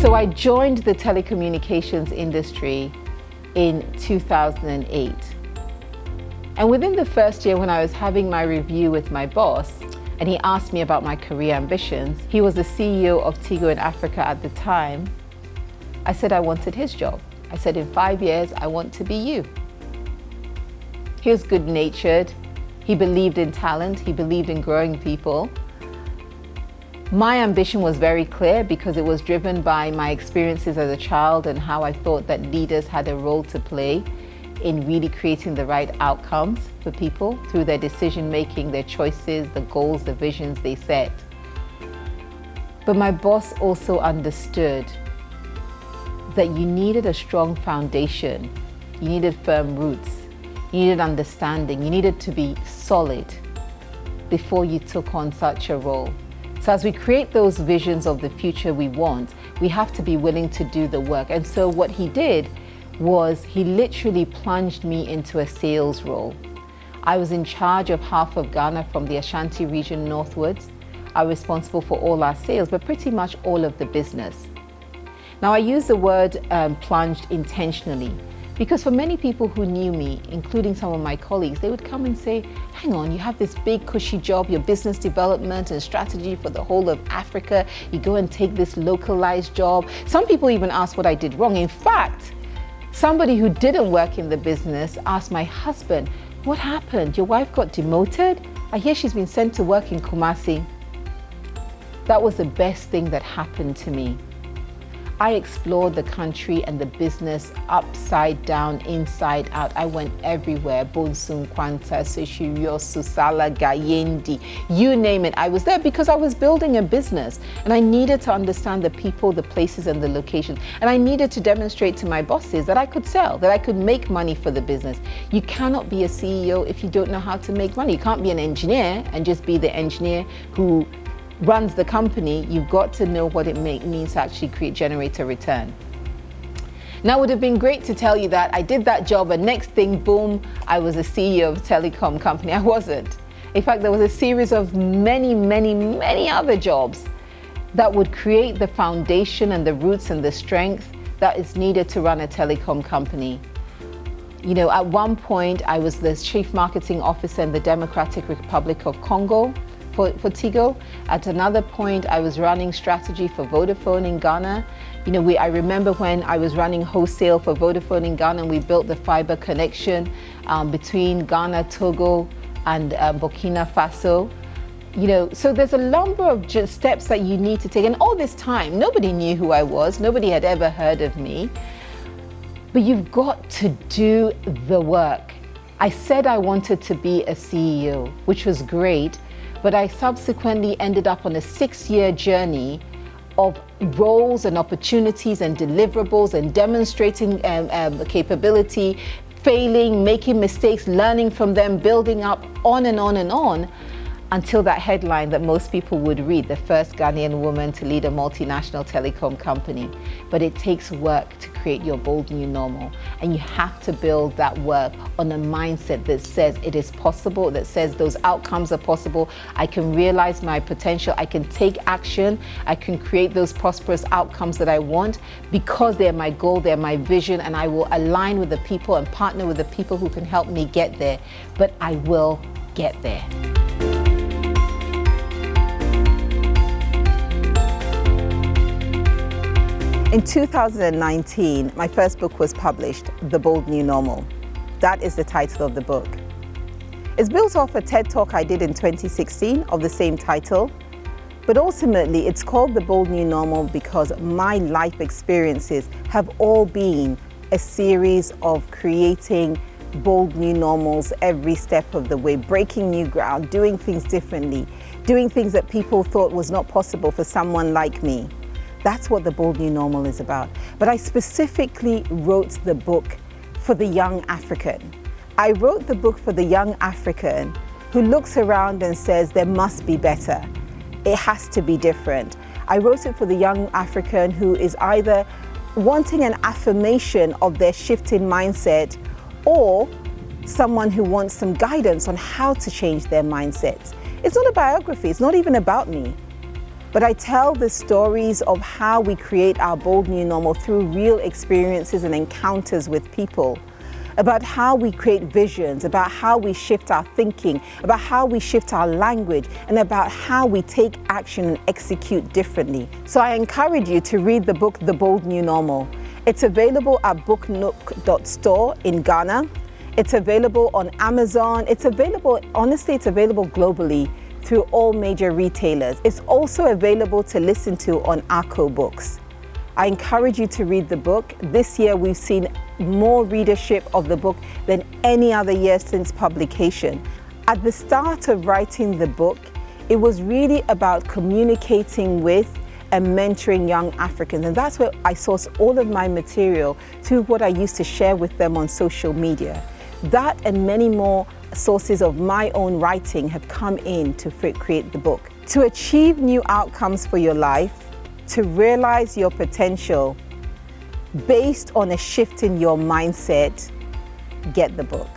So I joined the telecommunications industry in 2008. And within the first year, when I was having my review with my boss, and he asked me about my career ambitions, he was the CEO of Tigo in Africa at the time, I said I wanted his job. I said, in 5 years, I want to be you. He was good-natured. He believed in talent. He believed in growing people. My ambition was very clear because it was driven by my experiences as a child and how I thought that leaders had a role to play in really creating the right outcomes for people through their decision-making, their choices, the goals, the visions they set. But my boss also understood that you needed a strong foundation, you needed firm roots, you needed understanding, you needed to be solid before you took on such a role. So as we create those visions of the future we want, we have to be willing to do the work. And so what he did was he literally plunged me into a sales role. I was in charge of half of Ghana from the Ashanti region northwards. I was responsible for all our sales, but pretty much all of the business. Now I use the word plunged intentionally because for many people who knew me, including some of my colleagues, they would come and say, hang on, you have this big cushy job, your business development and strategy for the whole of Africa. You go and take this localized job. Some people even asked what I did wrong. In fact, somebody who didn't work in the business asked my husband, what happened? Your wife got demoted? I hear she's been sent to work in Kumasi. That was the best thing that happened to me. I explored the country and the business upside down, inside out. I went everywhere. Bonsum, Kwanta, Seshirio, Susala, Gayendi, you name it. I was there because I was building a business and I needed to understand the people, the places and the locations. And I needed to demonstrate to my bosses that I could sell, that I could make money for the business. You cannot be a CEO if you don't know how to make money. You can't be an engineer and just be the engineer who runs the company. You've got to know what it means to actually generate a return. Now, it would have been great to tell you that I did that job and next thing, boom, I was a CEO of a telecom company. I wasn't. In fact, there was a series of many other jobs that would create the foundation and the roots and the strength that is needed to run a telecom company. You know, at one point, I was the chief marketing officer in the Democratic Republic of Congo for Tigo. At another point, I was running strategy for Vodafone in Ghana. You know, I remember when I was running wholesale for Vodafone in Ghana and we built the fiber connection between Ghana, Togo, and Burkina Faso. You know, so there's a number of steps that you need to take. And all this time, nobody knew who I was. Nobody had ever heard of me. But you've got to do the work. I said I wanted to be a CEO, which was great. But I subsequently ended up on a 6-year journey of roles and opportunities and deliverables and demonstrating capability, failing, making mistakes, learning from them, building up, on and on and on, until that headline that most people would read, the first Ghanaian woman to lead a multinational telecom company. But it takes work to create your bold new normal. And you have to build that work on a mindset that says it is possible, that says those outcomes are possible. I can realize my potential. I can take action. I can create those prosperous outcomes that I want because they're my goal, they're my vision, and I will align with the people and partner with the people who can help me get there. But I will get there. In 2019, my first book was published, The Bold New Normal. That is the title of the book. It's built off a TED Talk I did in 2016 of the same title, but ultimately it's called The Bold New Normal because my life experiences have all been a series of creating bold new normals every step of the way, breaking new ground, doing things differently, doing things that people thought was not possible for someone like me. That's what the Bold New Normal is about. But I specifically wrote the book for the young African. I wrote the book for the young African who looks around and says there must be better. It has to be different. I wrote it for the young African who is either wanting an affirmation of their shift in mindset or someone who wants some guidance on how to change their mindsets. It's not a biography, it's not even about me. But I tell the stories of how we create our bold new normal through real experiences and encounters with people, about how we create visions, about how we shift our thinking, about how we shift our language, and about how we take action and execute differently. So I encourage you to read the book, The Bold New Normal. It's available at booknook.store in Ghana. It's available on Amazon. It's available globally through all major retailers. It's also available to listen to on Arco Books. I encourage you to read the book. This year we've seen more readership of the book than any other year since publication. At the start of writing the book, it was really about communicating with and mentoring young Africans, and that's where I source all of my material through what I used to share with them on social media. That and many more sources of my own writing have come in to create the book. To achieve new outcomes for your life, to realize your potential based on a shift in your mindset, get the book.